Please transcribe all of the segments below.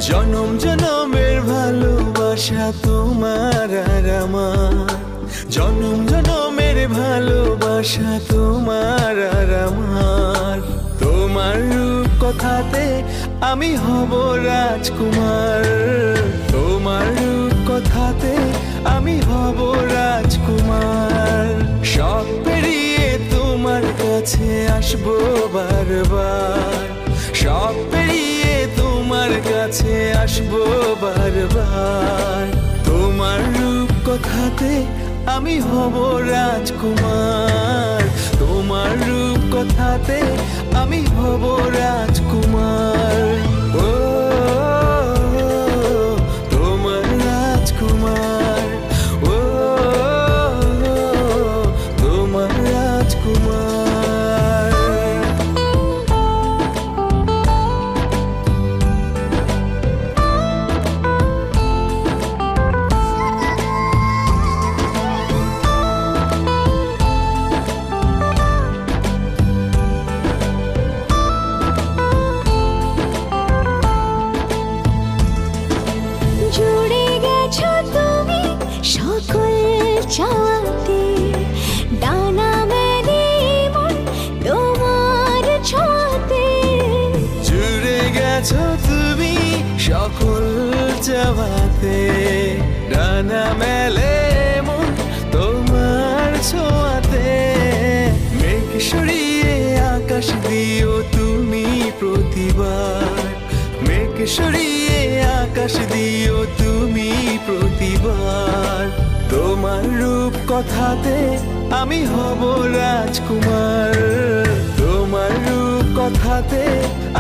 জনম জনমের ভালোবাসা তোমার আর আমার, জনম জনমের ভালোবাসা তোমার আর আমার। তোমার রূপ কথাতে আমি হব রাজকুমার, তোমার রূপ কথাতে আমি হব রাজকুমার। সব পেরিয়ে তোমার কাছে আসবো বারবার, সব পেরিয়ে তোমার কাছে আসবো বারবার। তোমার রূপ কথাতে আমি হব রাজকুমার, তোমার রূপ কথাতে আমি হব রাজকুমার। ও তোমার রাজকুমার, ও তোমার রাজকুমার। জুড়ে গেছো তুমি সকল চাওয়াতে, ডানা মেলে মন তোমার ছোঁয়াতে। জুড়ে গেছো তুমি সকল চাওয়াতে, ডানা মেলে মন তোমার ছোঁয়াতে। মেঘ সরিয়ে আকাশ দিও তুমি প্রতিবার, মেঘ সরিয়ে আকাশ দিও তুমি প্রতিবার। তোমার রূপ কথাতে আমি হব রাজকুমার, তোমার রূপ কথাতে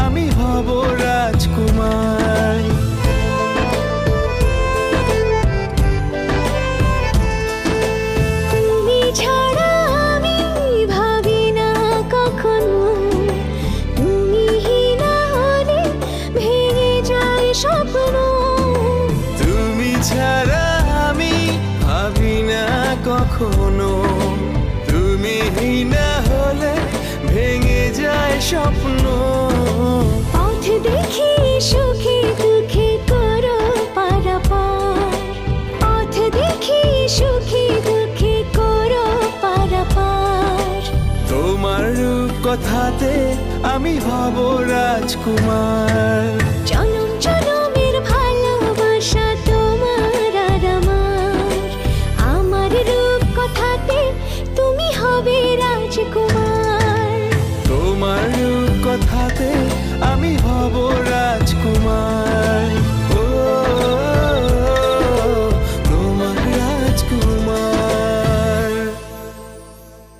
আমি হব রাজকুমার। তুমি ছাড়া আমি ভাবি না কখনো, তুমি না হলে ভেঙে যায় স্বপ্ন। তুমি ছাড়া আমি ভাবি না কখনো, তুমি না হলে ভেঙে যায় স্বপ্ন। পথ দেখি সুখে দুঃখে করো পারাপার, পথ দেখি সুখে দুঃখে করো পারাপার। তোমার রূপ কথাতে আমি হব রাজকুমার।